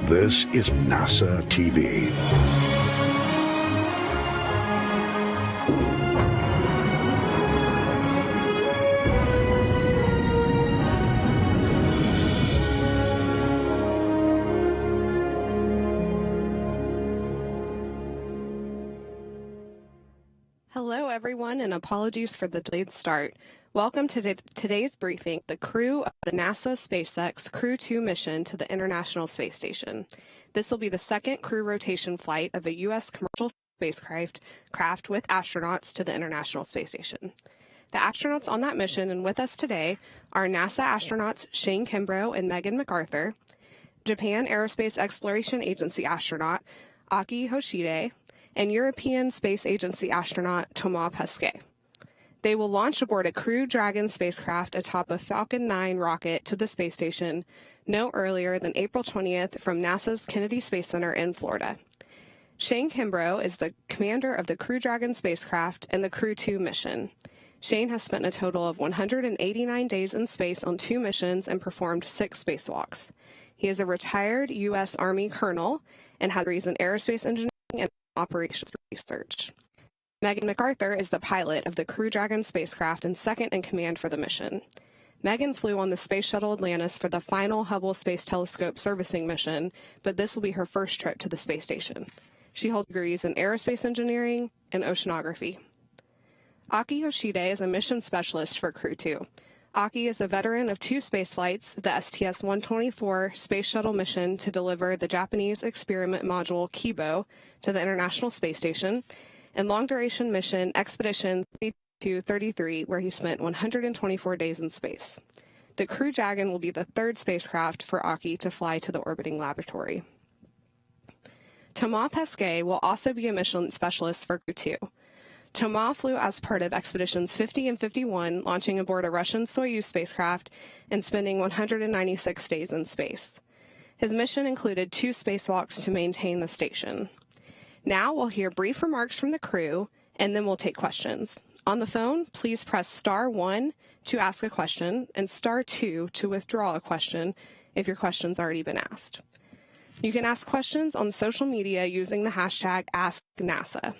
This is NASA TV. Hello, everyone, and apologies for the delayed start. Welcome to today's briefing, the crew of the NASA SpaceX Crew 2 mission to the International Space Station. This will be the second crew rotation flight of a U.S. commercial spacecraft with astronauts to the International Space Station. The astronauts on that mission and with us today are NASA astronauts Shane Kimbrough and Megan MacArthur, Japan Aerospace Exploration Agency astronaut Aki Hoshide, and European Space Agency astronaut Thomas Pesquet. They will launch aboard a Crew Dragon spacecraft atop a Falcon 9 rocket to the space station no earlier than April 20th from NASA's Kennedy Space Center in Florida. Shane Kimbrough is the commander of the Crew Dragon spacecraft and the Crew 2 mission. Shane has spent a total of 189 days in space on 2 missions and performed 6 spacewalks. He is a retired U.S. Army colonel and has degrees in aerospace engineering and operations research. Megan MacArthur is the pilot of the Crew Dragon spacecraft and second in command for the mission. Megan flew on the Space Shuttle Atlantis for the final Hubble Space Telescope servicing mission, but this will be her first trip to the space station. She holds degrees in aerospace engineering and oceanography. Aki Hoshide is a mission specialist for Crew 2. Aki is a veteran of 2 space flights, the STS-124 Space Shuttle mission to deliver the Japanese experiment module Kibo to the International Space Station, and long-duration mission Expedition 3233, where he spent 124 days in space. The Crew Dragon will be the 3rd spacecraft for Aki to fly to the orbiting laboratory. Thomas Pesquet will also be a mission specialist for Crew 2. Thomas flew as part of Expeditions 50 and 51, launching aboard a Russian Soyuz spacecraft and spending 196 days in space. His mission included 2 spacewalks to maintain the station. Now we'll hear brief remarks from the crew, and then we'll take questions. On the phone, please press star 1 to ask a question and star 2 to withdraw a question if your question's already been asked. You can ask questions on social media using the hashtag AskNASA.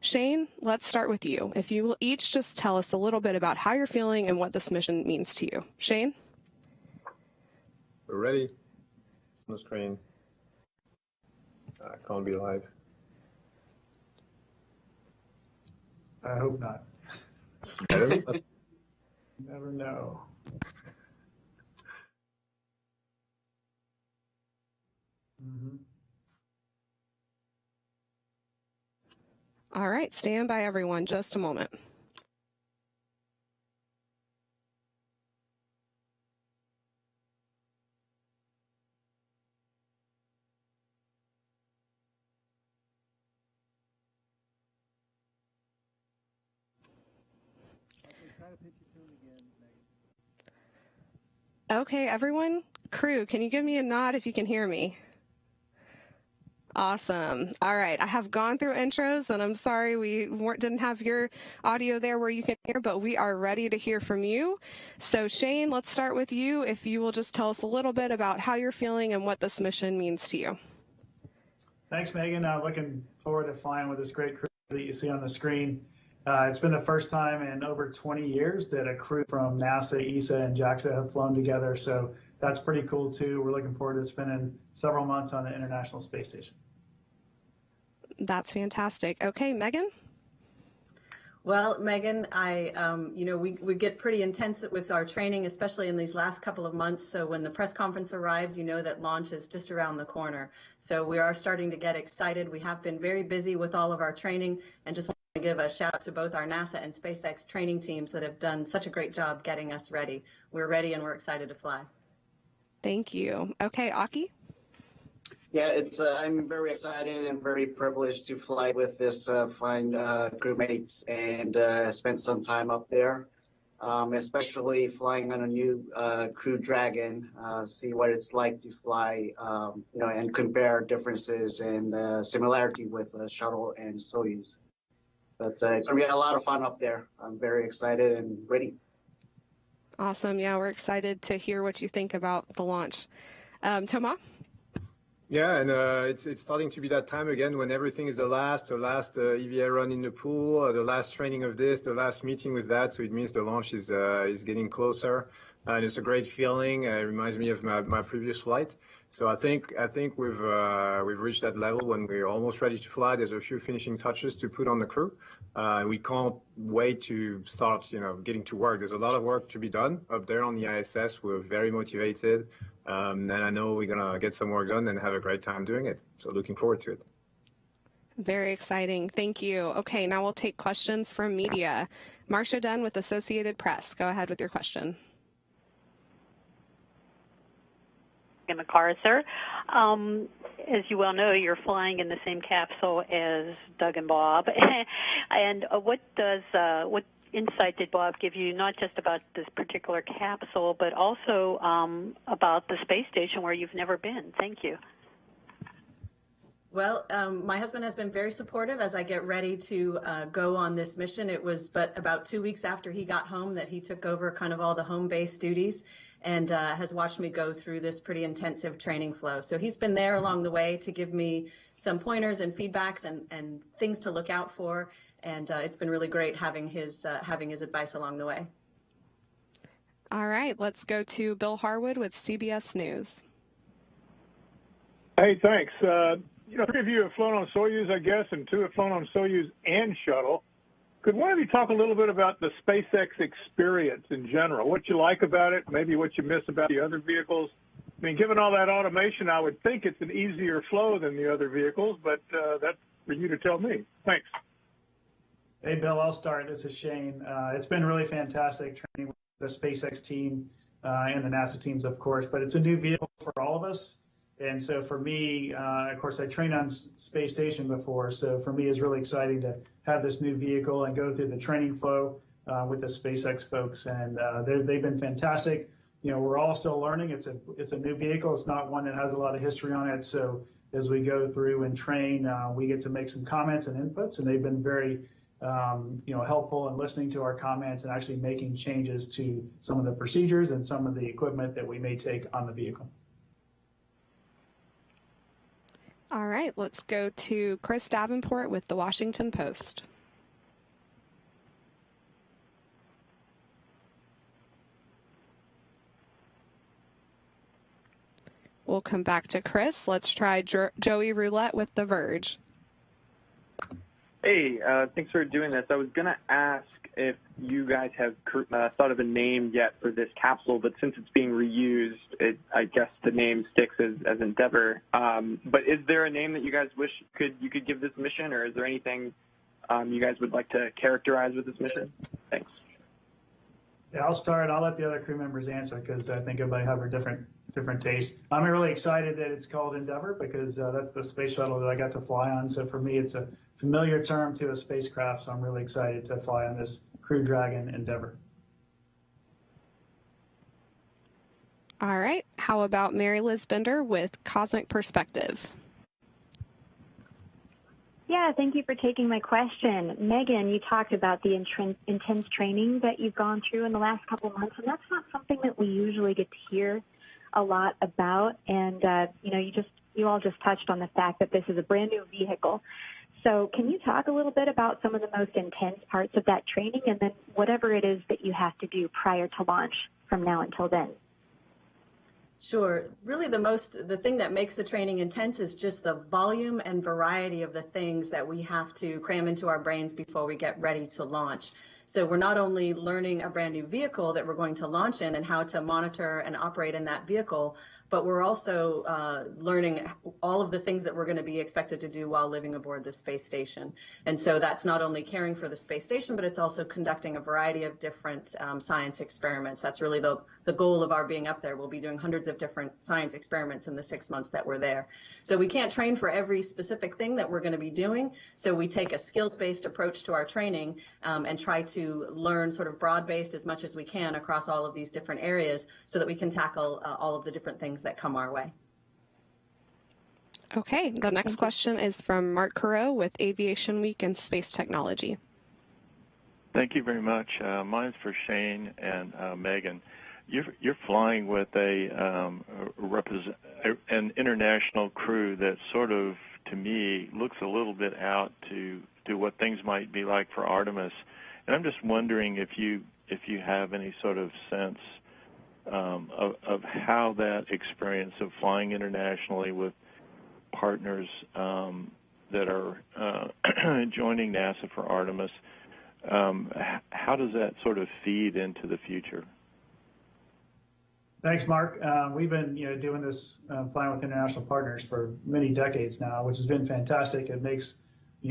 Shane, let's start with you. If you will each just tell us a little bit about how you're feeling and what this mission means to you. Shane? We're ready. It's on the screen. Call and be live. I hope not. Never Never know. All right, stand by everyone just a moment. Okay, everyone, crew, can you give me a nod if you can hear me? Awesome. All right, I have gone through intros, and I'm sorry we didn't have your audio there where you can hear, but we are ready to hear from you. So Shane, let's start with you. If you will just tell us a little bit about how you're feeling and what this mission means to you. Thanks, Megan. Looking forward to flying with this great crew that you see on the screen. It's been the first time in over 20 years that a crew from NASA, ESA, and JAXA have flown together, so that's pretty cool too. We're looking forward to spending several months on the International Space Station. That's fantastic. Okay, Megan? Well, Megan, we get pretty intense with our training, especially in these last couple of months. So when the press conference arrives, you know that launch is just around the corner. So we are starting to get excited. We have been very busy with all of our training, and just want to give a shout out to both our NASA and SpaceX training teams that have done such a great job getting us ready. We're ready and we're excited to fly. Thank you. Okay, Aki? Yeah, I'm very excited and very privileged to fly with this fine crewmates and spend some time up there, especially flying on a new Crew Dragon, see what it's like to fly, and compare differences and similarity with shuttle and Soyuz. But it's going to be a lot of fun up there. I'm very excited and ready. Awesome. Yeah, we're excited to hear what you think about the launch. Thomas? Yeah, and it's starting to be that time again when everything is the last EVA run in the pool, the last training of this, the last meeting with that. So it means the launch is getting closer, and it's a great feeling. It reminds me of my previous flight. So I think we've reached that level when we're almost ready to fly. There's a few finishing touches to put on the crew. We can't wait to start, getting to work. There's a lot of work to be done up there on the ISS. We're very motivated. And I know we're going to get some work done and have a great time doing it. So looking forward to it. Very exciting. Thank you. Okay, now we'll take questions from media. Marcia Dunn with Associated Press. Go ahead with your question. In the car, sir. As you well know, you're flying in the same capsule as Doug and Bob. And what insight did Bob give you, not just about this particular capsule, but also about the space station where you've never been? Thank you. Well, my husband has been very supportive as I get ready to go on this mission. It was but about 2 weeks after he got home that he took over kind of all the home-based duties and has watched me go through this pretty intensive training flow. So he's been there along the way to give me some pointers and feedbacks and things to look out for. And it's been really great having his advice along the way. All right, let's go to Bill Harwood with CBS News. Hey, thanks. 3 of you have flown on Soyuz, I guess, and 2 have flown on Soyuz and shuttle. Could one of you talk a little bit about the SpaceX experience in general? What you like about it, maybe what you miss about the other vehicles? I mean, given all that automation, I would think it's an easier flow than the other vehicles, but that's for you to tell me. Thanks. Hey, Bill, I'll start. This is Shane. It's been really fantastic training with the SpaceX team and the NASA teams, of course, but it's a new vehicle for all of us. And so for me, of course, I trained on space station before. So for me, it's really exciting to have this new vehicle and go through the training flow with the SpaceX folks. And they've been fantastic. We're all still learning. It's a new vehicle. It's not one that has a lot of history on it. So as we go through and train, we get to make some comments and inputs. And they've been very helpful in listening to our comments and actually making changes to some of the procedures and some of the equipment that we may take on the vehicle. All right, let's go to Chris Davenport with The Washington Post. We'll come back to Chris. Let's try Joey Roulette with The Verge. Hey, thanks for doing this. I was going to ask if you guys have thought of a name yet for this capsule, but since it's being reused, I guess the name sticks as Endeavour. But is there a name that you guys wish you could give this mission, or is there anything you guys would like to characterize with this mission? Thanks. Yeah, I'll start. I'll let the other crew members answer because I think everybody have a different taste. I'm really excited that it's called Endeavour because that's the space shuttle that I got to fly on. So for me, it's a familiar term to a spacecraft. So I'm really excited to fly on this Crew Dragon Endeavour. All right. How about Mary Liz Bender with Cosmic Perspective? Yeah, thank you for taking my question. Megan, you talked about the intense training that you've gone through in the last couple of months, and that's not something that we usually get to hear a lot about. And, you all just touched on the fact that this is a brand new vehicle. So can you talk a little bit about some of the most intense parts of that training and then whatever it is that you have to do prior to launch from now until then? Sure. Really the thing that makes the training intense is just the volume and variety of the things that we have to cram into our brains before we get ready to launch. So we're not only learning a brand new vehicle that we're going to launch in and how to monitor and operate in that vehicle, but we're also learning all of the things that we're going to be expected to do while living aboard the space station. And so that's not only caring for the space station, but it's also conducting a variety of different science experiments. That's really the goal of our being up there. We'll be doing hundreds of different science experiments in the 6 months that we're there. So we can't train for every specific thing that we're going to be doing. So we take a skills-based approach to our training and try to learn sort of broad-based as much as we can across all of these different areas so that we can tackle all of the different things that come our way. Okay, the next question is from Mark Carreau with Aviation Week and Space Technology. Thank you very much. Mine's for Shane and Megan. you're flying with an international crew that sort of, to me, looks a little bit out to what things might be like for Artemis. And I'm just wondering if you have any sort of sense of how that experience of flying internationally with partners that are joining NASA for Artemis, how does that sort of feed into the future? Thanks, Mark. We've been doing this flying with international partners for many decades now, which has been fantastic. It makes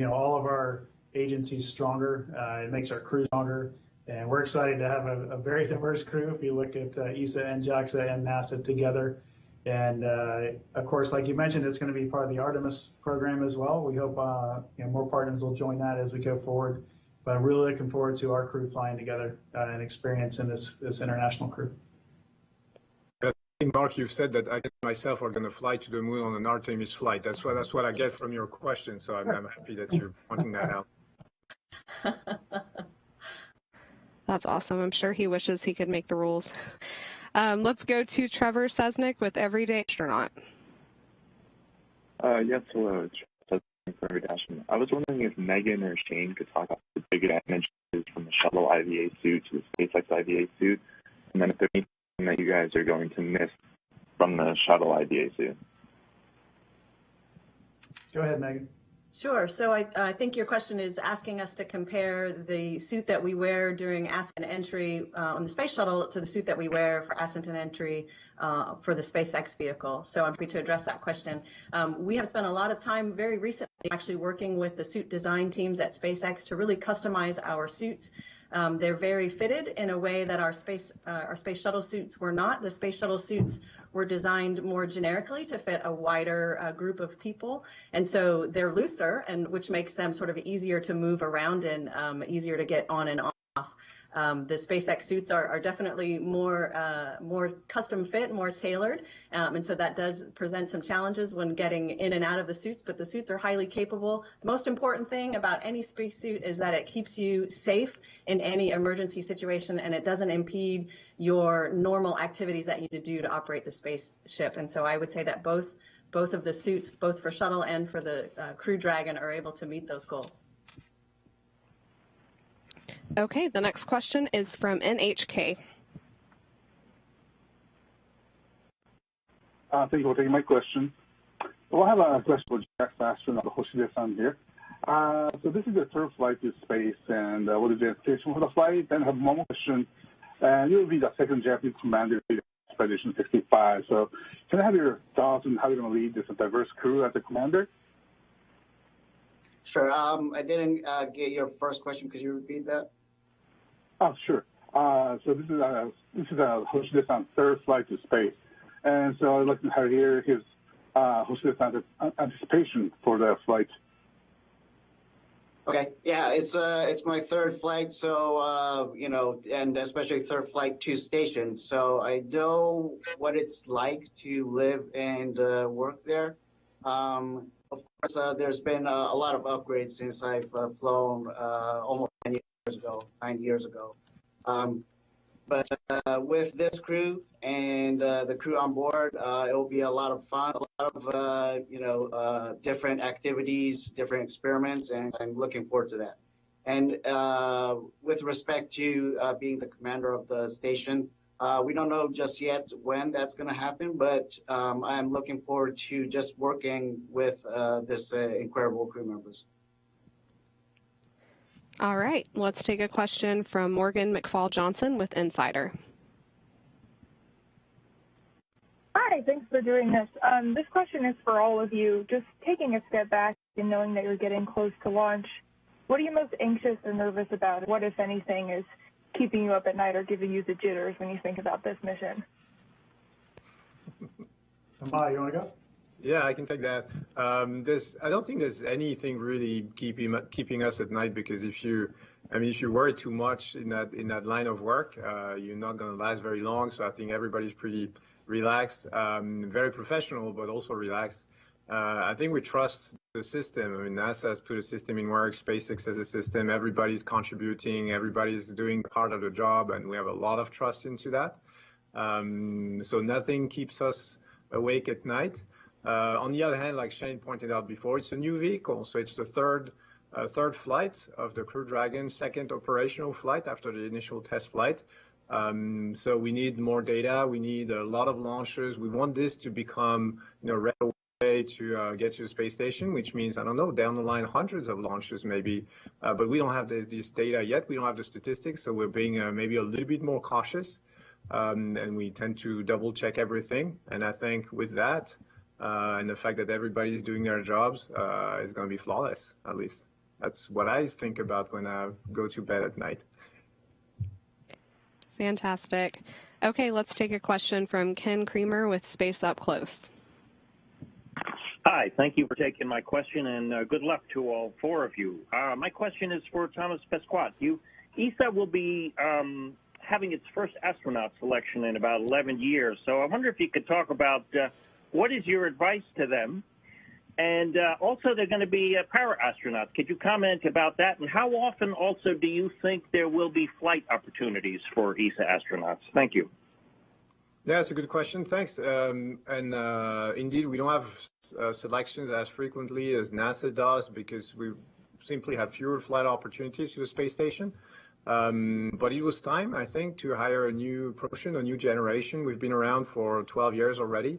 all of our agencies stronger. It makes our crew stronger, and we're excited to have a very diverse crew. If you look at ESA and JAXA and NASA together, and of course, like you mentioned, it's going to be part of the Artemis program as well. We hope more partners will join that as we go forward. But I'm really looking forward to our crew flying together and experiencing this international crew. Mark, you've said that I myself are going to fly to the moon on an Artemis flight. That's what I get from your question. So I'm happy that you're pointing that out. That's awesome. I'm sure he wishes he could make the rules. Let's go to Trevor Sesnick with Everyday Astronaut. Yes, hello. It's for Everyday Astronaut. I was wondering if Megan or Shane could talk about the big advantages from the shuttle IVA suit to the SpaceX IVA suit, and then if there's anything that you guys are going to miss from the shuttle IVA suit. Go ahead, Megan. Sure. So I think your question is asking us to compare the suit that we wear during ascent entry on the space shuttle to the suit that we wear for ascent and entry for the SpaceX vehicle. So I'm happy to address that question. We have spent a lot of time very recently actually working with the suit design teams at SpaceX to really customize our suits. They're very fitted in a way that our space shuttle suits were not. The space shuttle suits were designed more generically to fit a wider group of people, and so they're looser, and which makes them sort of easier to move around and easier to get on and off. The SpaceX suits are definitely more custom fit, more tailored, and so that does present some challenges when getting in and out of the suits, but the suits are highly capable. The most important thing about any spacesuit is that it keeps you safe in any emergency situation, and it doesn't impede your normal activities that you need to do to operate the spaceship. And so I would say that both of the suits, both for shuttle and for the Crew Dragon, are able to meet those goals. Okay, the next question is from NHK. Thank you for taking my question. Well, I have a question for Jack astronaut Hoshide-san here. So this is the third flight to space, and what is the expectation for the flight? Then I have one more question. And you'll be the second Japanese commander in Expedition 65. So can I have your thoughts on how you're going to lead this diverse crew as a commander? Sure. I didn't get your first question. Could you repeat that? Oh, sure. So this is Hoshide-san's third flight to space, and so I'd like to hear his Hoshide-san's anticipation for the flight. Okay. Yeah, it's my third flight, so and especially third flight to station. So I know what it's like to live and work there. Of course, there's been a lot of upgrades since I've flown almost 9 years ago. But with this crew and the crew on board, it will be a lot of fun, a lot of different activities, different experiments, and I'm looking forward to that. And with respect to being the commander of the station, we don't know just yet when that's going to happen, but I'm looking forward to just working with this incredible crew members. All right, let's take a question from Morgan McFall Johnson with Insider. Hi, thanks for doing this. This question is for all of you. Just taking a step back and knowing that you're getting close to launch, what are you most anxious or nervous about? What, if anything, is keeping you up at night or giving you the jitters when you think about this mission? Amai, you want to go? Yeah, I can take that. I don't think there's anything really keeping us at night, because if you worry too much in that line of work, you're not going to last very long. So I think everybody's pretty relaxed, very professional, but also relaxed. I think we trust the system. I mean, NASA has put a system in work. SpaceX has a system. Everybody's contributing. Everybody's doing part of the job, and we have a lot of trust into that. So nothing keeps us awake at night. On the other hand, like Shane pointed out before, it's a new vehicle, so it's the third flight of the Crew Dragon, second operational flight after the initial test flight. So we need more data. We need a lot of launches. We want this to become, right away to get to the space station, which means, I don't know, down the line, hundreds of launches maybe. But we don't have this data yet. We don't have the statistics, so we're being maybe a little bit more cautious. And we tend to double check everything. And I think with that, and the fact that everybody's doing their jobs, is going to be flawless. At least that's what I think about when I go to bed at night. Fantastic. Okay, let's take a question from Ken Creamer with Space Up Close. Hi, thank you for taking my question, and good luck to all four of you. My question is for Thomas Pesquat. ESA will be having its first astronaut selection in about 11 years, so I wonder if you could talk about what is your advice to them? And also, they're going to be para astronauts. Could you comment about that? And how often also do you think there will be flight opportunities for ESA astronauts? Thank you. Yeah, that's a good question. Thanks. Indeed, we don't have selections as frequently as NASA does because we simply have fewer flight opportunities to the space station. But it was time, I think, to hire a new propulsion, a new generation. We've been around for 12 years already.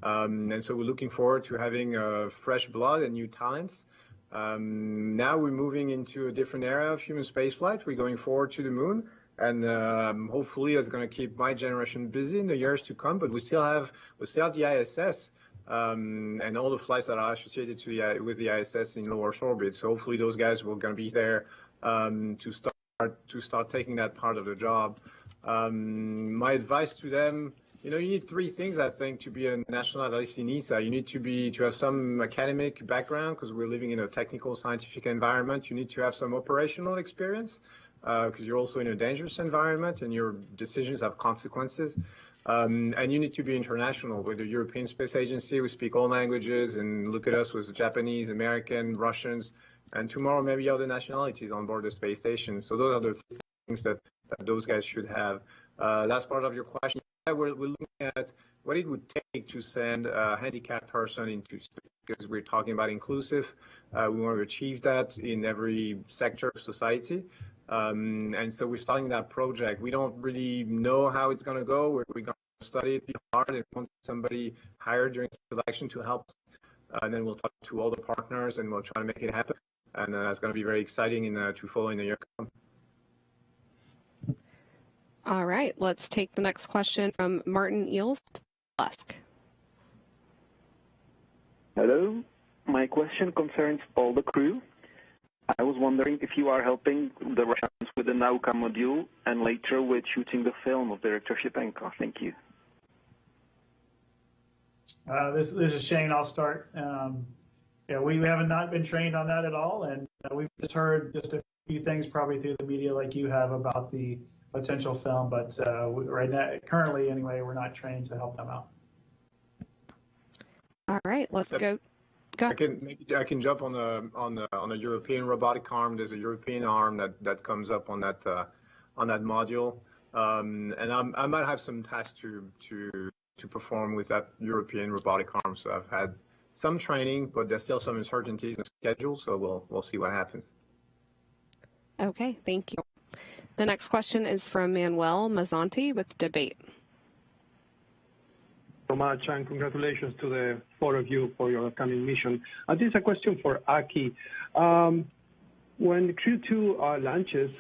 And so we're looking forward to having fresh blood and new talents. Now we're moving into a different era of human spaceflight. We're going forward to the moon, and hopefully it's going to keep my generation busy in the years to come. But we still have the ISS and all the flights that are associated with the ISS in low Earth orbit. So hopefully those guys will going to be there to start taking that part of the job. My advice to them. You need three things, I think, to be an astronaut, at least in ESA. You need to have some academic background because we're living in a technical, scientific environment. You need to have some operational experience because you're also in a dangerous environment and your decisions have consequences. And you need to be international. With the European Space Agency, we speak all languages, and look at us with Japanese, American, Russians, and tomorrow maybe other nationalities on board the space station. So those are the things that those guys should have. Last part of your question. We're looking at what it would take to send a handicapped person into space because we're talking about inclusive. We want to achieve that in every sector of society. And so we're starting that project. We don't really know how it's going to go. We're going to study it hard and want somebody hired during selection to help us. And then we'll talk to all the partners and we'll try to make it happen. And that's going to be very exciting to follow in the year to come. All right, let's take the next question from Martin Eels. Hello, my question concerns all the crew. I was wondering if you are helping the Russians with the Nauka module and later with shooting the film of Director Shipenko. Thank you. This is Shane. I'll start. Yeah, we have not been trained on that at all, and we've just heard just a few things probably through the media like you have about the potential film, but right now, currently anyway, we're not trained to help them out. All right, let's go. I can jump on a European robotic arm. There's a European arm that comes up on that module, and I might have some tasks to perform with that European robotic arm. So I've had some training, but there's still some uncertainties in the schedule. So we'll see what happens. Okay, thank you. The next question is from Manuel Mazzanti with Debate. So much, and congratulations to the four of you for your upcoming mission. This is a question for Aki. When Crew 2 launches,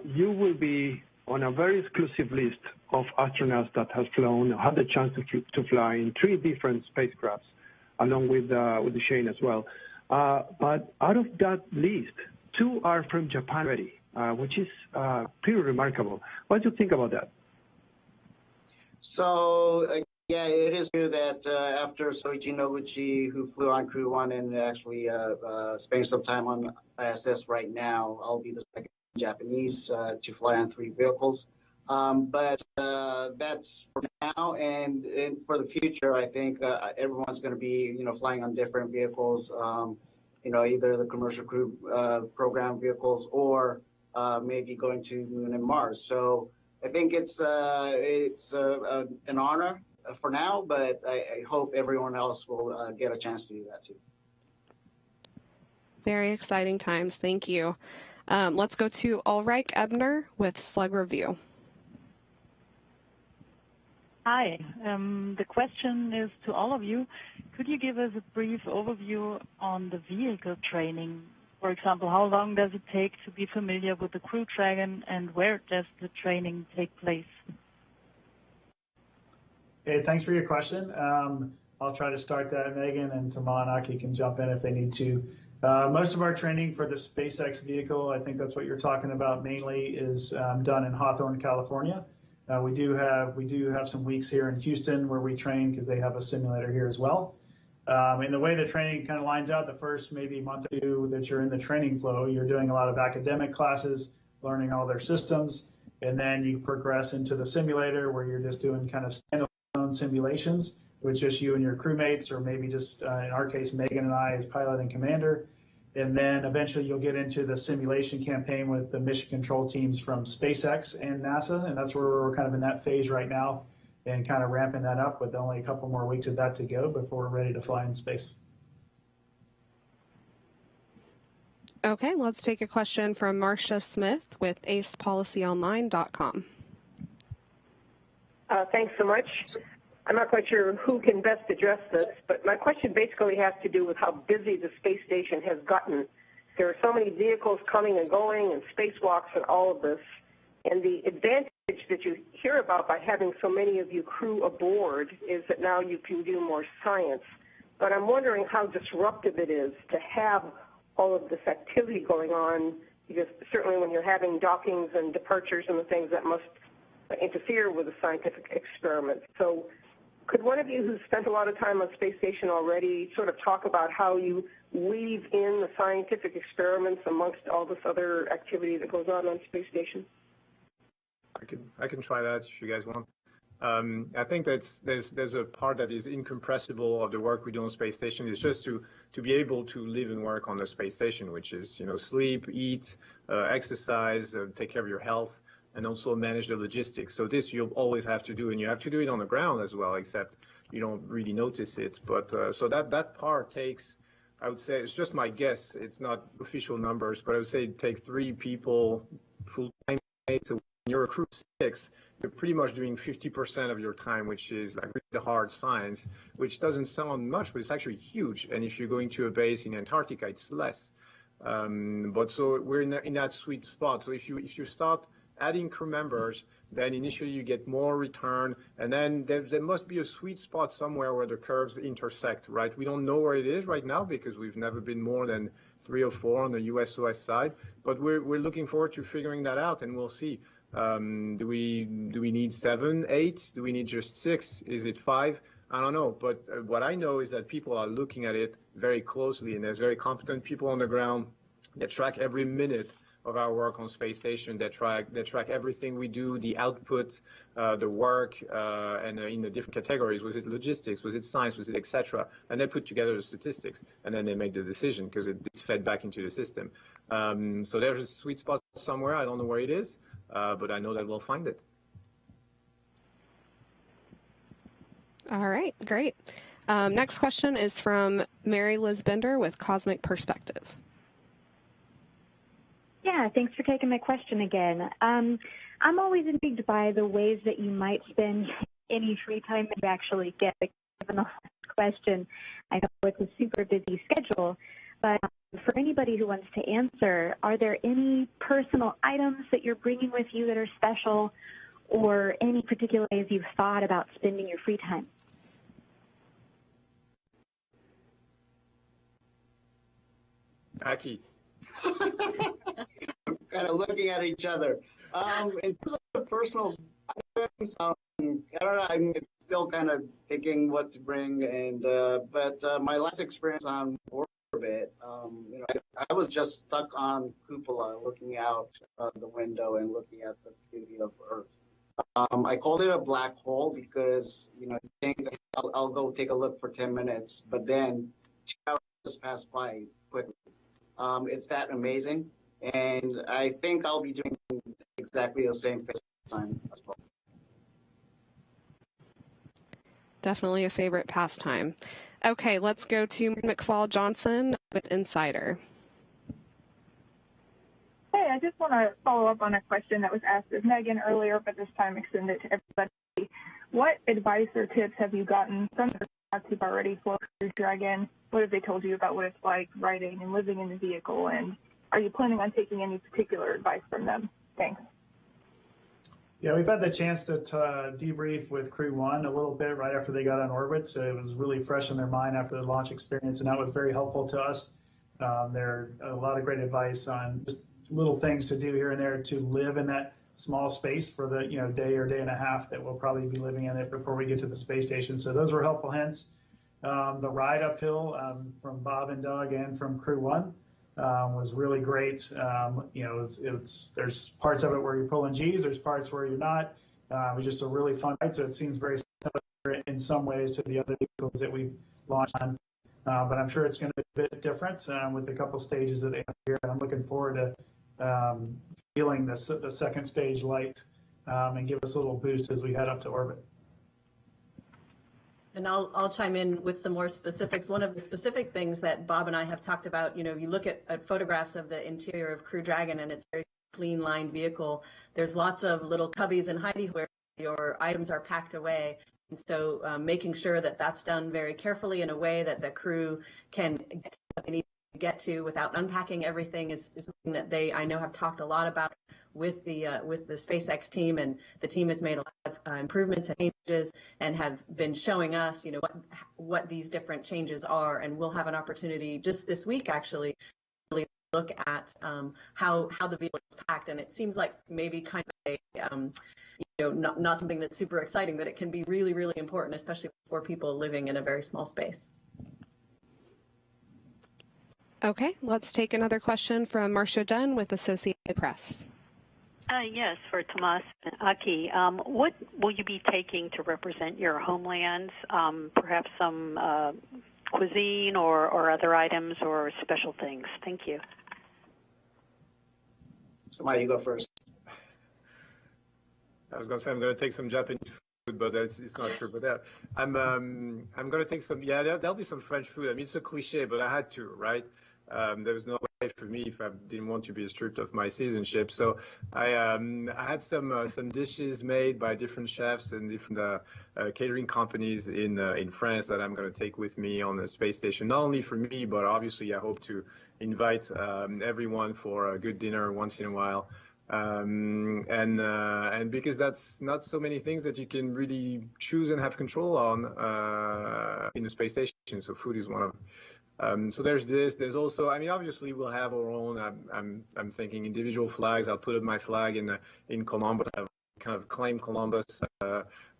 you will be on a very exclusive list of astronauts that have had the chance to fly in 3 different spacecrafts, along with Shane as well. But out of that list, 2 are from Japan already. Which is pretty remarkable. What do you think about that? So, yeah, it is true that after Soichi Noguchi, who flew on Crew 1 and actually spending some time on ISS right now, I'll be the second Japanese to fly on 3 vehicles. But that's for now, and for the future, I think everyone's going to be, flying on different vehicles, either the commercial crew program vehicles or maybe going to Moon and Mars. So I think it's an honor for now, but I hope everyone else will get a chance to do that too. Very exciting times. Thank you. Let's go to Ulrich Ebner with Slug Review. Hi. The question is to all of you. Could you give us a brief overview on the vehicle training? For example, how long does it take to be familiar with the Crew Dragon, and where does the training take place? Hey, thanks for your question. I'll try to start that, Megan, and Taman and Aki can jump in if they need to. Most of our training for the SpaceX vehicle, I think that's what you're talking about mainly, is done in Hawthorne, California. We do have some weeks here in Houston where we train because they have a simulator here as well. And the way the training kind of lines out, the first maybe month or two that you're in the training flow, you're doing a lot of academic classes, learning all their systems, and then you progress into the simulator where you're just doing kind of standalone simulations with just you and your crewmates, or maybe just, in our case, Megan and I as pilot and commander. And then eventually you'll get into the simulation campaign with the mission control teams from SpaceX and NASA, and that's where we're kind of in that phase right now and kind of ramping that up with only a couple more weeks of that to go before we're ready to fly in space. Okay, let's take a question from Marcia Smith with acepolicyonline.com. Thanks so much. I'm not quite sure who can best address this, but my question basically has to do with how busy the space station has gotten. There are so many vehicles coming and going and spacewalks and all of this. And the advantage that you hear about by having so many of you crew aboard is that now you can do more science. But I'm wondering how disruptive it is to have all of this activity going on, because certainly when you're having dockings and departures and the things that must interfere with a scientific experiment. So could one of you who's spent a lot of time on space station already sort of talk about how you weave in the scientific experiments amongst all this other activity that goes on space station? I can try that if you guys want. I think there's a part that is incompressible of the work we do on space station is just to be able to live and work on the space station, which is, sleep, eat, exercise, take care of your health, and also manage the logistics. So this you'll always have to do, and you have to do it on the ground as well, except you don't really notice it. But so that part takes, I would say, it's just my guess. It's not official numbers, but I would say take 3 people full-time. So when you're a crew of 6, you're pretty much doing 50% of your time, which is like really hard science, which doesn't sound much, but it's actually huge. And if you're going to a base in Antarctica, it's less. But so we're in that sweet spot. So if you start adding crew members, then initially you get more return, and then there must be a sweet spot somewhere where the curves intersect, right? We don't know where it is right now because we've never been more than 3 or 4 on the USOS side, but we're looking forward to figuring that out, and we'll see. Do we need 7, 8? Do we need just 6? Is it 5? I don't know, but what I know is that people are looking at it very closely, and there's very competent people on the ground that track every minute of our work on space station. That track everything we do, the output, the work, and in the different categories. Was it logistics? Was it science? Was it etc.? And they put together the statistics, and then they make the decision because it's fed back into the system. So there's a sweet spot somewhere. I don't know where it is, but I know that we'll find it. All right, great. Next question is from Mary Liz Bender with Cosmic Perspective. Yeah, thanks for taking my question again. I'm always intrigued by the ways that you might spend any free time that you actually get. Given the last question, I know it's a super busy schedule, but for anybody who wants to answer, are there any personal items that you're bringing with you that are special, or any particular ways you've thought about spending your free time? Aki. Kind of looking at each other. In terms of personal items, I don't know. I'm still kind of thinking what to bring, and but my last experience on orbit, I was just stuck on cupola, looking out the window and looking at the beauty of Earth. I called it a black hole because I think I'll go take a look for 10 minutes, but then 2 hours pass by quickly. It's that amazing. And I think I'll be doing exactly the same thing this time. Definitely a favorite pastime. Okay, let's go to McFall Johnson with Insider. Hey, I just want to follow up on a question that was asked of Megan earlier, but this time extend it to everybody. What advice or tips have you gotten from the astronauts who've already flown Crew Dragon? What have they told you about what it's like riding and living in the vehicle? And are you planning on taking any particular advice from them? Thanks. Yeah, we've had the chance to debrief with Crew 1 a little bit right after they got on orbit, so it was really fresh in their mind after the launch experience, and that was very helpful to us. There are a lot of great advice on just little things to do here and there to live in that small space for the day or day and a half that we'll probably be living in it before we get to the space station. So those were helpful hints. The ride uphill from Bob and Doug and from Crew 1 was really great. There's parts of it where you're pulling G's, there's parts where you're not. It was just a really fun ride, so it seems very similar in some ways to the other vehicles that we've launched on. But I'm sure it's going to be a bit different with a couple stages that they have here. I'm looking forward to feeling the second stage light and give us a little boost as we head up to orbit. And I'll chime in with some more specifics. One of the specific things that Bob and I have talked about, you look at photographs of the interior of Crew Dragon, and it's a very clean lined vehicle. There's lots of little cubbies and hidey where your items are packed away. And so making sure that that's done very carefully in a way that the crew can get to what they need to get to without unpacking everything is something that I know have talked a lot about with the SpaceX team, and the team has made a lot of improvements and changes and have been showing us, what these different changes are, and we'll have an opportunity just this week actually to really look at how the vehicle is packed, and it seems like maybe kind of a not something that's super exciting, but it can be really, really important, especially for people living in a very small space. Okay, let's take another question from Marcia Dunn with Associated Press. Yes, for Tomas and Aki. What will you be taking to represent your homelands? Perhaps some cuisine or other items or special things? Thank you. Somebody, you go first. I was going to say I'm going to take some Japanese food, but it's not true. But I'm going to take some. Yeah, there'll be some French food. I mean, it's a cliche, but I had to, right? There was no way for me if I didn't want to be stripped of my citizenship. So I had some dishes made by different chefs and different catering companies in France that I'm going to take with me on the space station. Not only for me, but obviously I hope to invite everyone for a good dinner once in a while. And because that's not so many things that you can really choose and have control on in the space station. So food is one of them. So there's this. There's also, I mean, obviously we'll have our own. I'm thinking individual flags. I'll put up my flag in Columbus. I've kind of claimed Columbus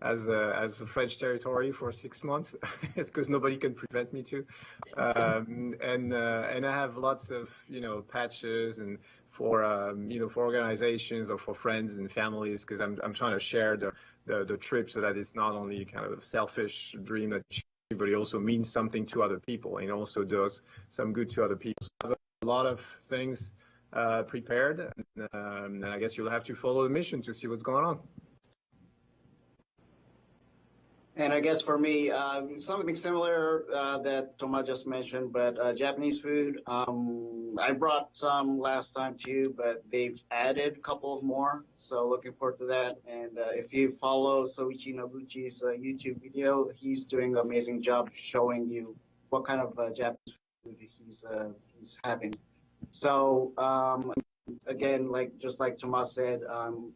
as a French territory for 6 months because nobody can prevent me to. And I have lots of patches and for for organizations or for friends and families, because I'm trying to share the trip so that it's not only kind of a selfish dream that, but it also means something to other people and also does some good to other people. So I have a lot of things prepared, and I guess you'll have to follow the mission to see what's going on. And I guess for me, something similar that Thomas just mentioned, but Japanese food. I brought some last time too, but they've added a couple of more. So looking forward to that. And if you follow Soichi Noguchi's YouTube video, he's doing an amazing job showing you what kind of Japanese food he's having. So again, just like Tomas said, I'm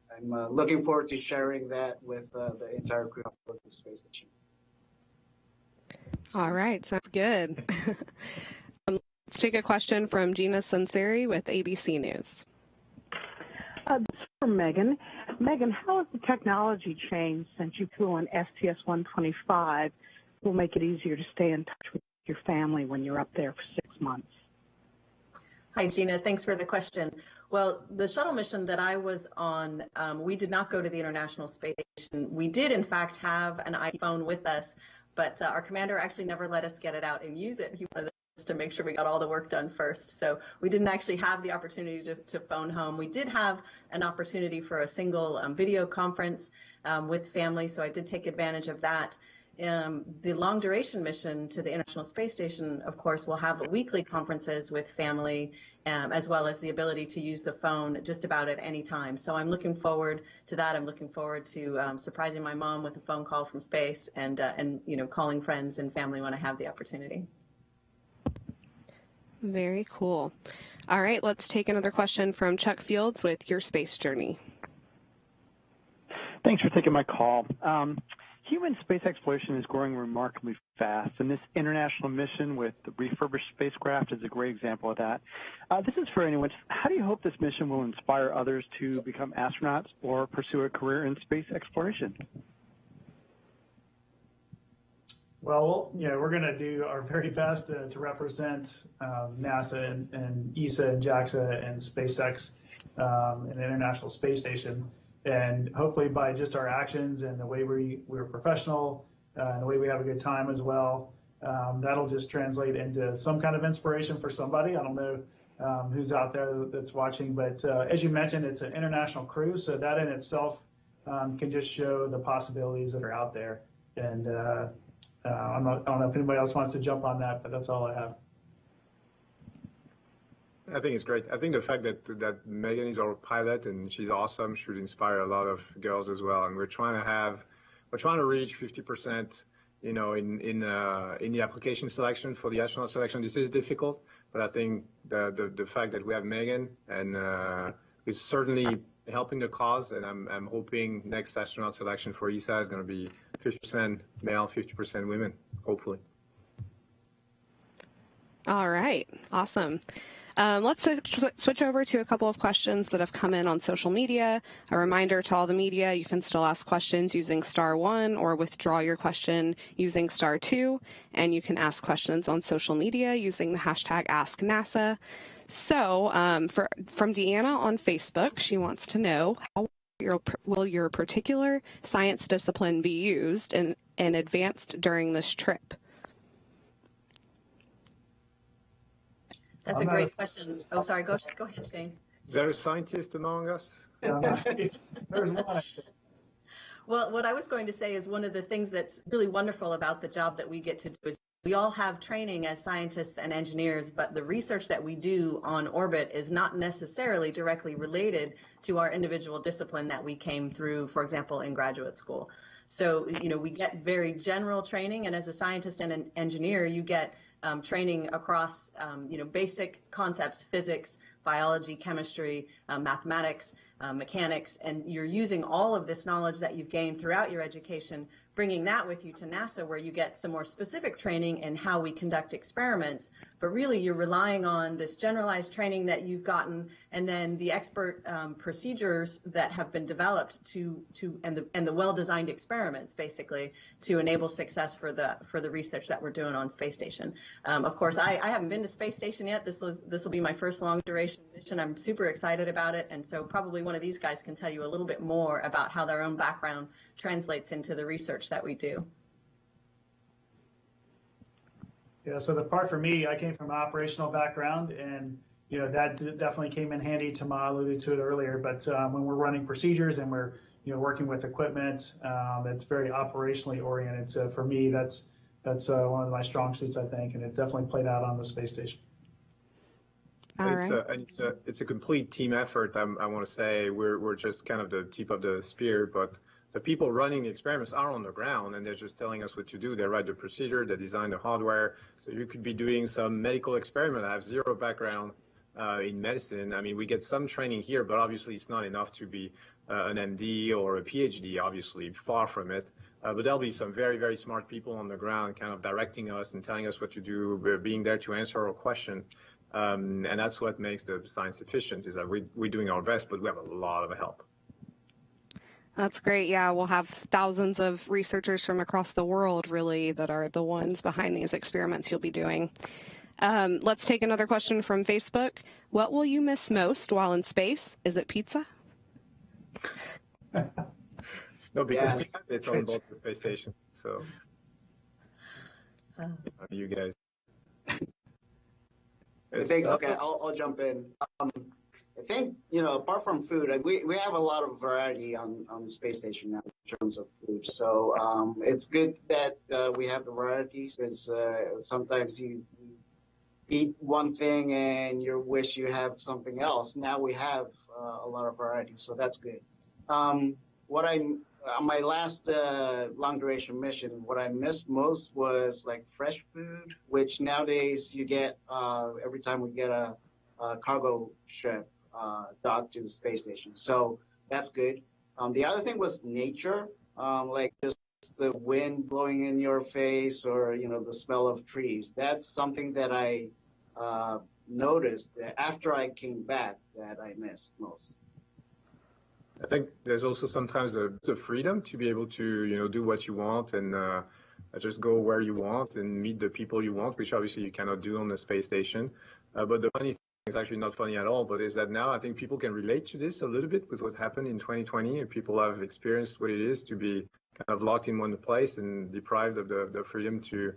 looking forward to sharing that with the entire crew of the space station. All right, sounds good. Let's take a question from Gina Sunseri with ABC News. This is for Megan. Megan, how has the technology changed since you flew on STS-125 will make it easier to stay in touch with your family when you're up there for 6 months? Hi, Gina. Thanks for the question. Well, the shuttle mission that I was on, we did not go to the International Space Station. We did, in fact, have an iPhone with us, but our commander actually never let us get it out and use it. He wanted us to make sure we got all the work done first. So we didn't actually have the opportunity to phone home. We did have an opportunity for a single video conference with family, so I did take advantage of that. The long duration mission to the International Space Station, of course, will have weekly conferences with family, as well as the ability to use the phone just about at any time. So I'm looking forward to that. I'm looking forward to surprising my mom with a phone call from space and calling friends and family when I have the opportunity. Very cool. All right, let's take another question from Chuck Fields with Your Space Journey. Thanks for taking my call. Human space exploration is growing remarkably fast, and this international mission with the refurbished spacecraft is a great example of that. This is for anyone. How do you hope this mission will inspire others to become astronauts or pursue a career in space exploration? Well, we're going to do our very best to represent NASA and ESA and JAXA and SpaceX and the International Space Station. And hopefully by just our actions and the way we're professional and the way we have a good time as well, that'll just translate into some kind of inspiration for somebody. I don't know who's out there that's watching, but as you mentioned, it's an international crew, so that in itself can just show the possibilities that are out there. And I don't know if anybody else wants to jump on that, but that's all I have. I think it's great. I think the fact that Megan is our pilot and she's awesome should inspire a lot of girls as well. And we're trying to reach 50%, in the application selection for the astronaut selection. This is difficult, but I think the fact that we have Megan and is certainly helping the cause. And I'm hoping next astronaut selection for ESA is going to be 50% male, 50% women, hopefully. All right, awesome. Let's switch over to a couple of questions that have come in on social media. A reminder to all the media, you can still ask questions using *1 or withdraw your question using *2. And you can ask questions on social media using the hashtag #AskNASA. So from Deanna on Facebook, she wants to know, how will your particular science discipline be used and advanced during this trip? That's a great question. Oh, sorry. Go ahead, Shane. Is there a scientist among us? There's one. Well, what I was going to say is one of the things that's really wonderful about the job that we get to do is we all have training as scientists and engineers, but the research that we do on orbit is not necessarily directly related to our individual discipline that we came through, for example, in graduate school. So, we get very general training, and as a scientist and an engineer, you get training across, basic concepts, physics, biology, chemistry, mathematics, mechanics, and you're using all of this knowledge that you've gained throughout your education, bringing that with you to NASA, where you get some more specific training in how we conduct experiments. But really, you're relying on this generalized training that you've gotten, and then the expert procedures that have been developed and the well-designed experiments, basically, to enable success for the research that we're doing on Space Station. Of course, I haven't been to Space Station yet. This will be my first long duration mission. I'm super excited about it, and so probably one of these guys can tell you a little bit more about how their own background translates into the research that we do. Yeah, so the part for me, I came from an operational background, and that definitely came in handy. Tama alluded to it earlier, but when we're running procedures and we're working with equipment, it's very operationally oriented. So for me, that's one of my strong suits, I think, and it definitely played out on the space station. It's a complete team effort. I want to say we're just kind of the tip of the spear, but the people running the experiments are on the ground, and they're just telling us what to do. They write the procedure, they design the hardware. So you could be doing some medical experiment. I have zero background in medicine. I mean, we get some training here, but obviously it's not enough to be an MD or a PhD, obviously, far from it. But there'll be some very, very smart people on the ground kind of directing us and telling us what to do. We're being there to answer our question. And that's what makes the science efficient, is that we're doing our best, but we have a lot of help. That's great. Yeah, we'll have thousands of researchers from across the world, really, that are the ones behind these experiments you'll be doing. Let's take another question from Facebook. What will you miss most while in space? Is it pizza? No, because it's on board the space station. So, you guys. Okay, I'll jump in. I think, apart from food, we have a lot of variety on the space station now in terms of food. So it's good that we have the varieties because sometimes you eat one thing and you wish you have something else. Now we have a lot of variety, so that's good. What I on my last long duration mission, what I missed most was like fresh food, which nowadays you get every time we get a cargo ship docked to the space station. So that's good. The other thing was nature, like just the wind blowing in your face or, the smell of trees. That's something that I noticed that after I came back that I missed most. I think there's also sometimes the freedom to be able to, do what you want and just go where you want and meet the people you want, which obviously you cannot do on the space station. But the funny thing is actually not funny at all, but is that now I think people can relate to this a little bit with what happened in 2020, and people have experienced what it is to be kind of locked in one place and deprived of the freedom to,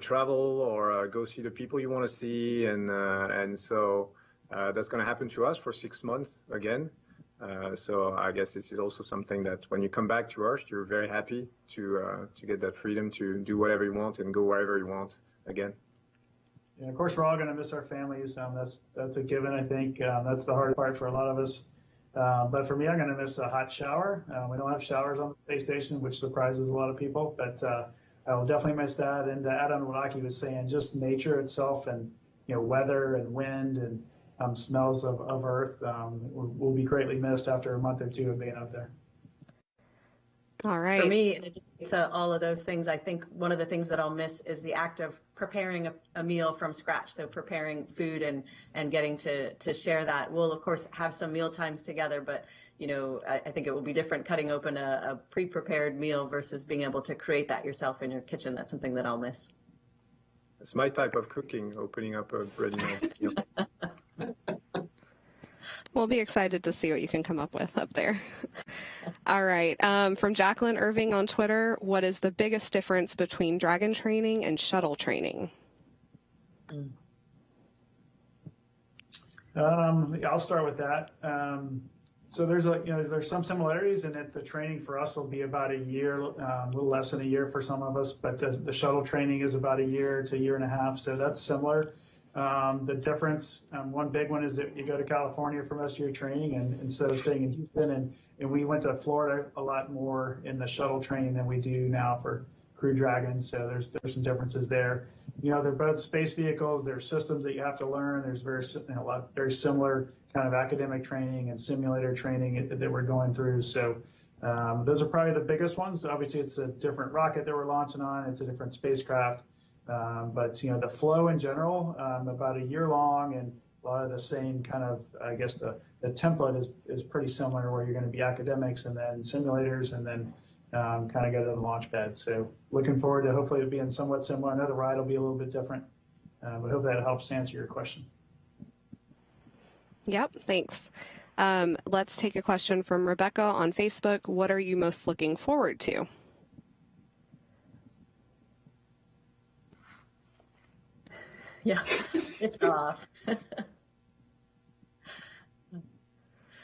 travel or go see the people you want to see. And so that's going to happen to us for 6 months again. So I guess this is also something that when you come back to Earth, you're very happy to get that freedom to do whatever you want and go wherever you want again. Yeah, of course, we're all going to miss our families. That's a given, I think. That's the hard part for a lot of us. But for me, I'm going to miss a hot shower. We don't have showers on the space station, which surprises a lot of people. But I will definitely miss that. And to add on what Aki was saying, just nature itself and weather and wind and smells of Earth will be greatly missed after a month or two of being out there. All right. For me, in addition to all of those things, I think one of the things that I'll miss is the act of preparing a meal from scratch. So preparing food and getting to share that. We'll, of course, have some meal times together, but I think it will be different cutting open a pre-prepared meal versus being able to create that yourself in your kitchen. That's something that I'll miss. It's my type of cooking, opening up a ready-made meal. We'll be excited to see what you can come up with up there. All right. From Jacqueline Irving on Twitter, what is the biggest difference between Dragon training and shuttle training? I'll start with that. So there's some similarities in that the training for us will be about a year, a little less than a year for some of us, but the shuttle training is about a year to a year and a half. So that's similar. The difference, one big one is that you go to California for most of your training, and instead of staying in Houston, and we went to Florida a lot more in the shuttle training than we do now for Crew Dragon. So there's some differences there. They're both space vehicles. There's systems that you have to learn. There's very similar kind of academic training and simulator training that we're going through. So those are probably the biggest ones. Obviously, it's a different rocket that we're launching on. It's a different spacecraft. But the flow in general, about a year long, and a lot of the same kind of, I guess the template is pretty similar, where you're going to be academics and then simulators and then kind of go to the launch pad. So looking forward to hopefully it being somewhat similar. I know the ride will be a little bit different, but hope that helps answer your question. Yep, thanks. Let's take a question from Rebecca on Facebook. What are you most looking forward to? Yeah, it's off.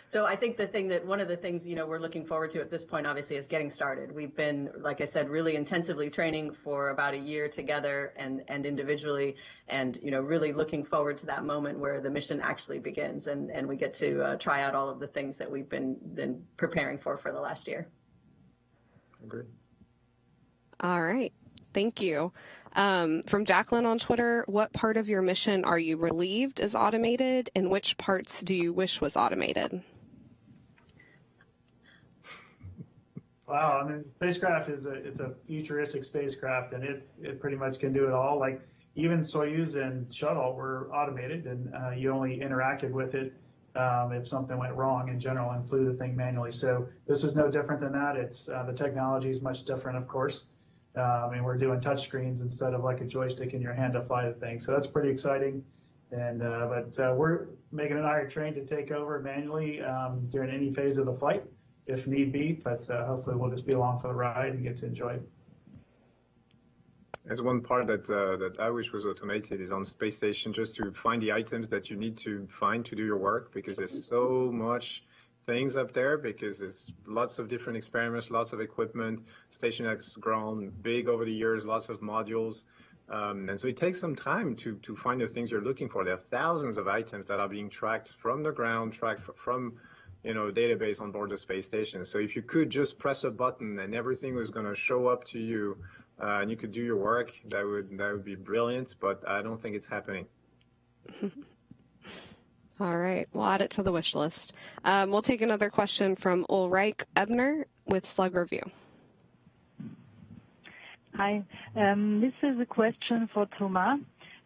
So I think one of the things, we're looking forward to at this point, obviously, is getting started. We've been, like I said, really intensively training for about a year together and individually, and, really looking forward to that moment where the mission actually begins and we get to try out all of the things that we've been preparing for the last year. Agreed. All right. Thank you. From Jacqueline on Twitter, what part of your mission are you relieved is automated, and which parts do you wish was automated? Wow, I mean, spacecraft it's a futuristic spacecraft, and it pretty much can do it all. Like even Soyuz and shuttle were automated, and you only interacted with it if something went wrong in general and flew the thing manually. So this is no different than that. It's the technology is much different, of course. And we're doing touch screens instead of like a joystick in your hand to fly the thing. So that's pretty exciting. And but Megan and I are trained to take over manually during any phase of the flight if need be. But hopefully we'll just be along for the ride and get to enjoy it. There's one part that I wish was automated is on space station, just to find the items that you need to find to do your work, because there's so much things up there, because there's lots of different experiments, lots of equipment. Station has grown big over the years, lots of modules. And so it takes some time to find the things you're looking for. There are thousands of items that are being tracked from the ground, tracked from a database on board the space station. So if you could just press a button and everything was going to show up to you, and you could do your work, that would be brilliant. But I don't think it's happening. All right, we'll add it to the wish list. We'll take another question from Ulrike Ebner with Slug Review. Hi, this is a question for Thomas.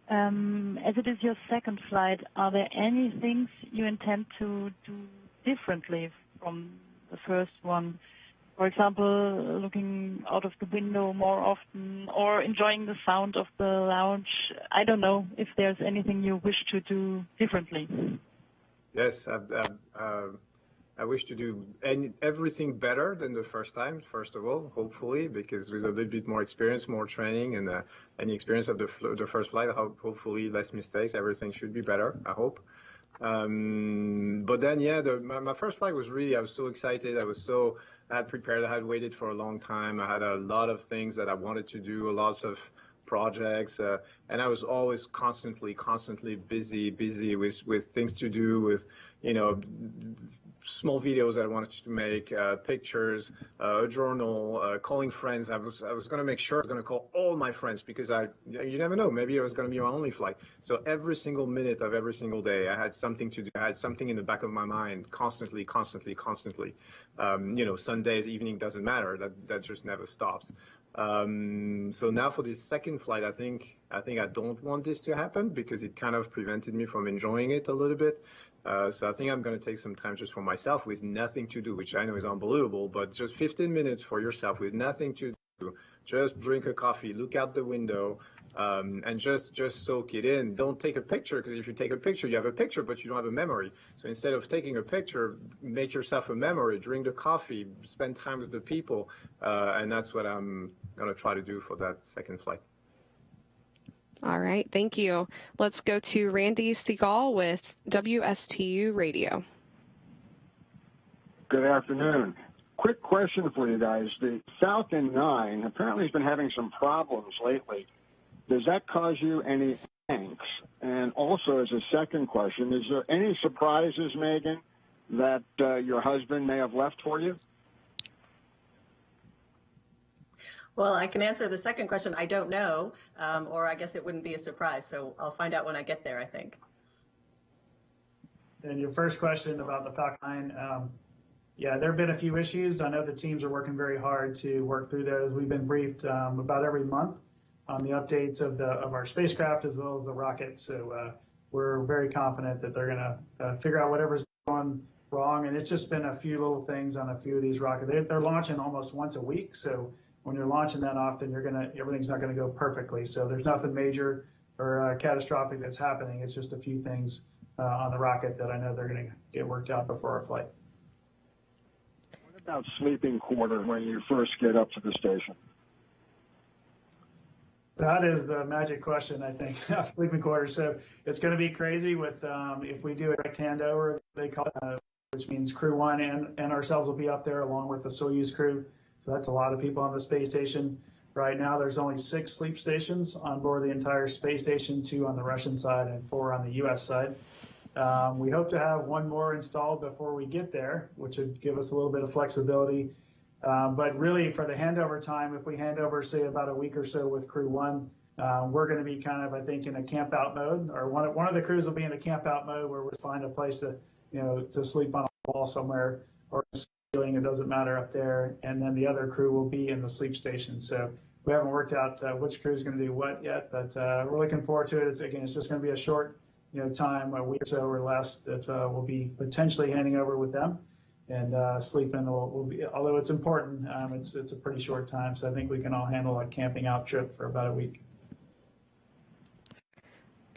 As it is your second flight, are there any things you intend to do differently from the first one? For example, looking out of the window more often or enjoying the sound of the lounge. I don't know if there's anything you wish to do differently. Yes, I wish to do everything better than the first time, first of all, hopefully, because with a little bit more experience, more training, and the experience of the first flight, hopefully less mistakes, everything should be better, I hope. But then, yeah, my first flight was really, I was so excited. I had prepared, I had waited for a long time. I had a lot of things that I wanted to do, lots of projects, and I was always constantly busy with things to do, with, small videos that I wanted to make, pictures, a journal, calling friends. I was going to make sure I was going to call all my friends, because you never know, maybe it was going to be my only flight. So every single minute of every single day, I had something to do. I had something in the back of my mind constantly. Sundays, evening, doesn't matter. That just never stops. So now for this second flight, I think I don't want this to happen, because it kind of prevented me from enjoying it a little bit. So I think I'm going to take some time just for myself with nothing to do, which I know is unbelievable, but just 15 minutes for yourself with nothing to do. Just drink a coffee, look out the window, and just soak it in. Don't take a picture, because if you take a picture, you have a picture, but you don't have a memory. So instead of taking a picture, make yourself a memory, drink the coffee, spend time with the people, and that's what I'm going to try to do for that second flight. All right, thank you. Let's go to Randy Seagal with WSTU Radio. Good afternoon. Quick question for you guys. The Falcon 9 apparently has been having some problems lately. Does that cause you any angst? And also, as a second question, is there any surprises, Megan, that your husband may have left for you? Well, I can answer the second question. I don't know, or I guess it wouldn't be a surprise. So I'll find out when I get there, I think. And your first question about the Falcon 9, yeah, there have been a few issues. I know the teams are working very hard to work through those. We've been briefed about every month on the updates of our spacecraft as well as the rocket. So we're very confident that they're going to figure out whatever's going wrong. And it's just been a few little things on a few of these rockets. They're launching almost once a week. So when you're launching that often, everything's not going to go perfectly. So there's nothing major or catastrophic that's happening. It's just a few things on the rocket that I know they're going to get worked out before our flight. What about sleeping quarter when you first get up to the station? That is the magic question, I think, sleeping quarters. So it's going to be crazy with if we do a direct handover, they call it, which means Crew 1 and ourselves will be up there along with the Soyuz crew. So that's a lot of people on the space station. Right now, there's only 6 sleep stations on board the entire space station, 2 on the Russian side and 4 on the U.S. side. We hope to have 1 more installed before we get there, which would give us a little bit of flexibility. But really, for the handover time, if we hand over, say, about a week or so with Crew 1, we're going to be kind of, I think, in a camp out mode, or one of the crews will be in a camp out mode where we'll find a place to sleep on a wall somewhere or ceiling, it doesn't matter up there, and then the other crew will be in the sleep station. So we haven't worked out which crew is going to do what yet, but we're looking forward to it. It's just going to be a short time, a week or so or less, that we'll be potentially handing over with them, and sleeping will be, although it's important, it's a pretty short time, so I think we can all handle a camping out trip for about a week.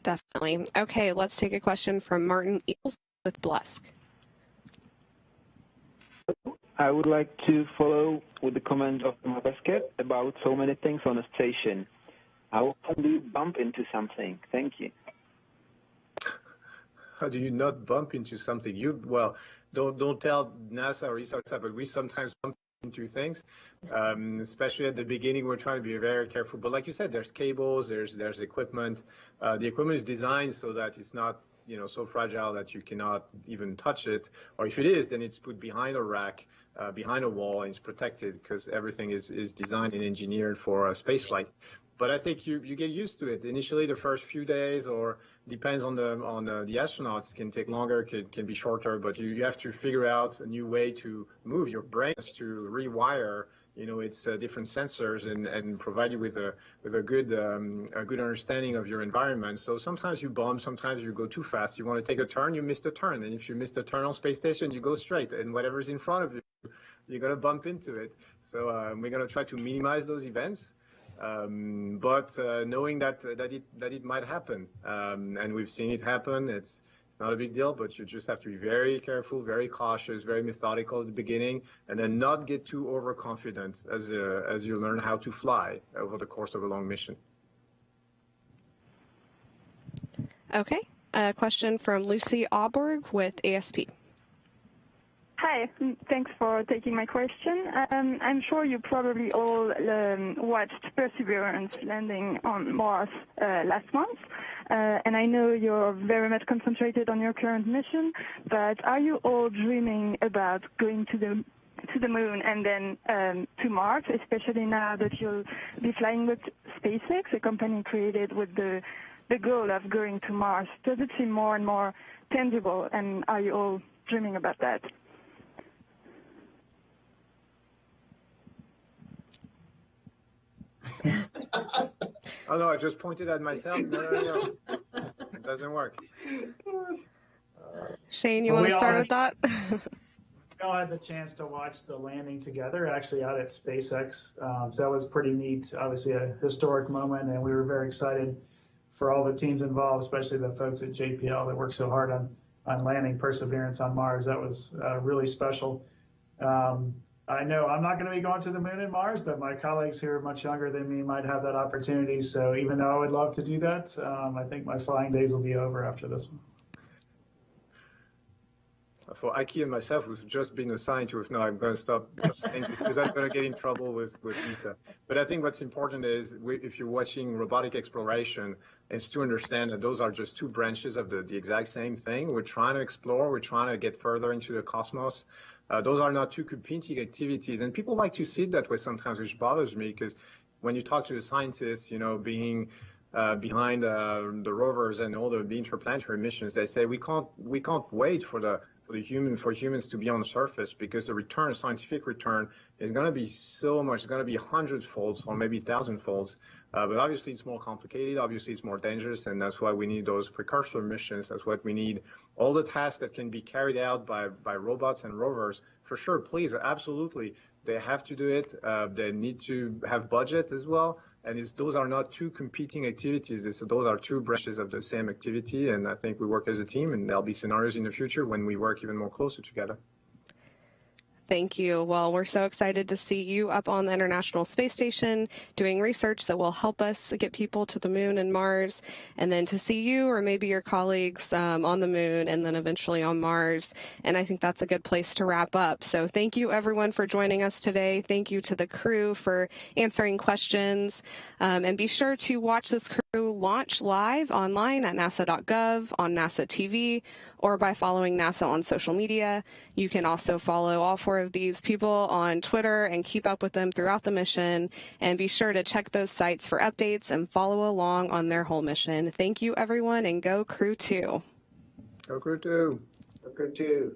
Definitely. Okay, let's take a question from Martin Eels with Blesk. I would like to follow with the comment of Basket about so many things on the station. How often do you bump into something? Thank you. How do you not bump into something? Well, don't tell NASA or ESA, but we sometimes bump into things, especially at the beginning. We're trying to be very careful. But like you said, there's cables, there's equipment. The equipment is designed so that it's not so fragile that you cannot even touch it. Or if it is, then it's put behind a rack, behind a wall, and it's protected because everything is designed and engineered for a space flight. But I think you get used to it. Initially, the first few days, or depends on the astronauts, can take longer, can be shorter. But you have to figure out a new way to move your brain to rewire. It's different sensors and provide you with a good understanding of your environment. So sometimes you bump, sometimes you go too fast. You want to take a turn, you miss the turn, and if you miss the turn on space station, you go straight, and whatever's in front of you, you're gonna bump into it. So we're gonna try to minimize those events. But knowing that it might happen, and we've seen it happen, it's not a big deal, but you just have to be very careful, very cautious, very methodical at the beginning, and then not get too overconfident as you learn how to fly over the course of a long mission. Okay, a question from Lucy Auberg with ASP. Hi, thanks for taking my question. I'm sure you probably all watched Perseverance landing on Mars last month, and I know you're very much concentrated on your current mission, but are you all dreaming about going to the moon and then to Mars, especially now that you'll be flying with SpaceX, a company created with the goal of going to Mars? Does it seem more and more tangible, and are you all dreaming about that? Oh no, I just pointed at myself. No. It doesn't work. Shane, you want to start with that? We all had the chance to watch the landing together, actually out at SpaceX. So that was pretty neat, obviously a historic moment, and we were very excited for all the teams involved, especially the folks at JPL that worked so hard on landing Perseverance on Mars. That was really special. I know I'm not going to be going to the moon and Mars, but my colleagues who are much younger than me might have that opportunity. So even though I would love to do that, I think my flying days will be over after this one. For Aki and myself, who've just been assigned to, no, I'm going to stop saying this because I'm going to get in trouble with ESA. But I think what's important is if you're watching robotic exploration, is to understand that those are just two branches of the exact same thing. We're trying to explore, we're trying to get further into the cosmos. Those are not two competing activities, and people like to see it that way sometimes, which bothers me, because when you talk to the scientists, being behind the rovers and all the interplanetary missions, they say we can't wait for humans to be on the surface, because the scientific return is going to be so much. It's going to be hundred-folds or maybe thousand-folds. But obviously it's more complicated. Obviously it's more dangerous, and that's why we need those precursor missions. That's what we need. All the tasks that can be carried out by robots and rovers, for sure, please, absolutely. They have to do it. They need to have budget as well. And those are not two competing activities. Those are two branches of the same activity. And I think we work as a team, and there'll be scenarios in the future when we work even more closer together. Thank you. Well, we're so excited to see you up on the International Space Station doing research that will help us get people to the moon and Mars, and then to see you or maybe your colleagues on the moon and then eventually on Mars. And I think that's a good place to wrap up. So thank you, everyone, for joining us today. Thank you to the crew for answering questions. And be sure to watch this crew launch live online at nasa.gov, on NASA TV, or by following NASA on social media. You can also follow all four of these people on Twitter and keep up with them throughout the mission. And be sure to check those sites for updates and follow along on their whole mission. Thank you, everyone, and go Crew 2. Go Crew 2. Go Crew 2.